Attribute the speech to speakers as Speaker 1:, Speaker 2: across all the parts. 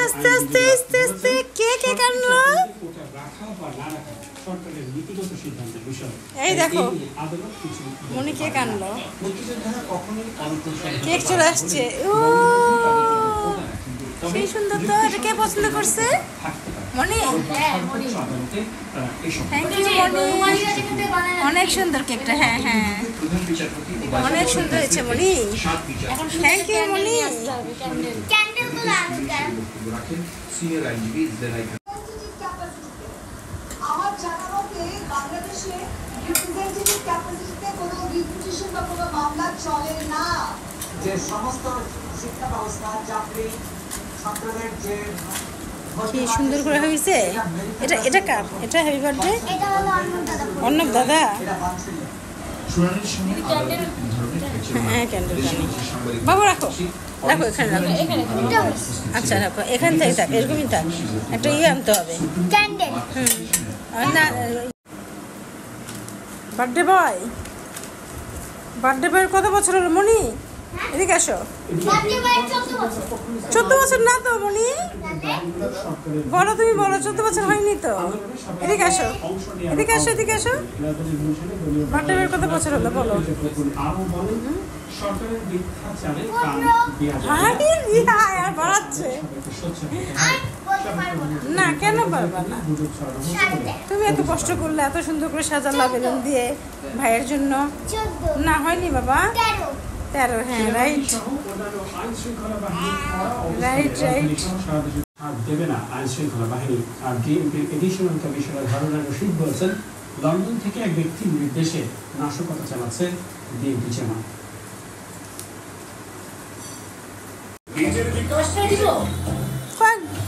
Speaker 1: আস্তে আস্তে আস্তে আস্তে কে কে কানলো? এই দেখো মনি কে কানলো, কেক চলে আসছে। ও সেই সুন্দর তো, এটা কে পছন্দ করছে? মনি, থ্যাংক ইউ মনি, অনেক সুন্দর কেকটা। হ্যাঁ হ্যাঁ অনেক সুন্দর হয়েছে মনি, থ্যাংক ইউ মনি।
Speaker 2: আমার জানা মতে বাংলাদেশে রিপ্রেজেন্টেটিভ ক্যাপাসিটিতে কোনো রিপিটিশন বা কোনো মামলা চলে না। যে সমস্ত শিক্ষা ব্যবস্থা চাকরি ছাত্রদের যে
Speaker 1: কি সুন্দর করে হয়েছে। এটা এটা কার? এটা হ্যাপি বার্থডে,
Speaker 3: এটা হলো
Speaker 1: অর্ণব দাদা। হ্যাঁ ক্যান্ডেল বাবা রাখো রাখো, এখানে রাখো। আচ্ছা রাখো, এখান থেকে থাক, এরকমই থাক। একটা ইয়ে আনতে হবে,
Speaker 3: ক্যান্ডেল।
Speaker 1: না বার্থডে বয়, বার্থডে বয়ের কত বছর হলো মনি? এদিকে আসো। 14 বছর না তো মনি, বলো তুমি বলো, 14 বছর হয়নি তো। এদিকে আসো, এদিকে আসো, এদিকে আসো। বার্থডে বয়ের কত বছর হলো বলো? আর বাড়াচ্ছে না, কেন পারবা না? তুমি এত কষ্ট করলে, এত সুন্দর করে সাজালা বেলুন দিয়ে ভাইয়ের জন্য। না হয়নি বাবা, 13। হ্যাঁ রাইট রাইট রাইট।
Speaker 4: দেবে না আইন শৃঙ্খলা বাহিনী। আর ডিএমপির এডিশনাল কমিশনার হারুন রশিদ বলছেন, লন্ডন থেকে এক ব্যক্তির নির্দেশে নাশকতা চালাচ্ছে ডিএমপি চেয়ারম্যান।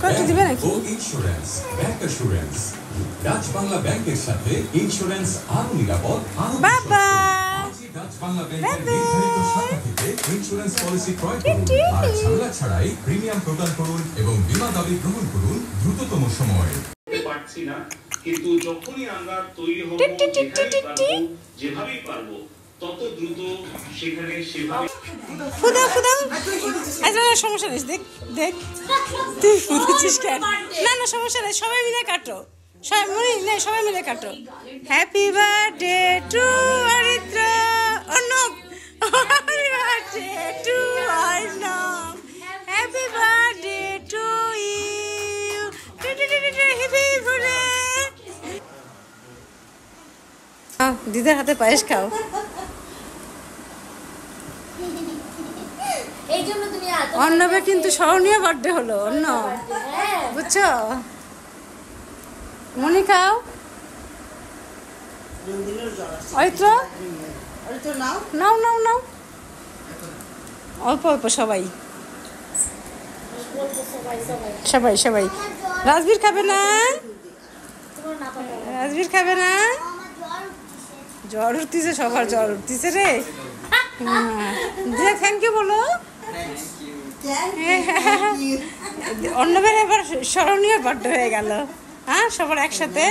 Speaker 1: কত দিবে নাকি?
Speaker 5: Insurance, bank assurance, Dutch Bangla ব্যাংকের সাথে ইন্স্যুরেন্স আরো নিরাপদ।
Speaker 1: বাবা
Speaker 5: ডাচ বাংলা ব্যাংকের নির্ধারিত শাখা থেকে ইন্স্যুরেন্স পলিসি ক্রয় করুন আর ঝামেলা ছাড়াই প্রিমিয়াম প্রদান করুন এবং বীমা দাবি গ্রহণ করুন দ্রুততম সময়ে।
Speaker 6: পারছি না, কিন্তু যখনই আমরা তৈরি হব যেভাবেই পারবো তত দ্রুত সেখানে সেভাবে।
Speaker 1: ফুদাও ফুদাও, আচ্ছা সমস্যা নেই, দেখ দেখ তুই ফুটেছিস কেন? না না সমস্যা নেই, সবাই মিলে কাটো, সবাই মনে নেই, সবাই মিলে কাটো। Happy birthday to Aritra, Arnab. Happy birthday to Arnab, happy birthday to you. দিদার হাতে পায়েস খাও। অর্ণবের কিন্তু স্মরণীয় বার্থডে হলো অর্ণব, বুঝছো? মনি খাও, অরিত্র নাও নাও নাও, অল্প অল্প সবাই সবাই সবাই। রাজবীর খাবে না? রাজবীর খাবে না? জ্বর উঠতেছে, সবার জ্বর উঠতেছে রে। থ্যাংক ইউ বলো। অর্ণবের এবার স্মরণীয় বার্থডে হয়ে গেল, হ্যাঁ সবার একসাথে।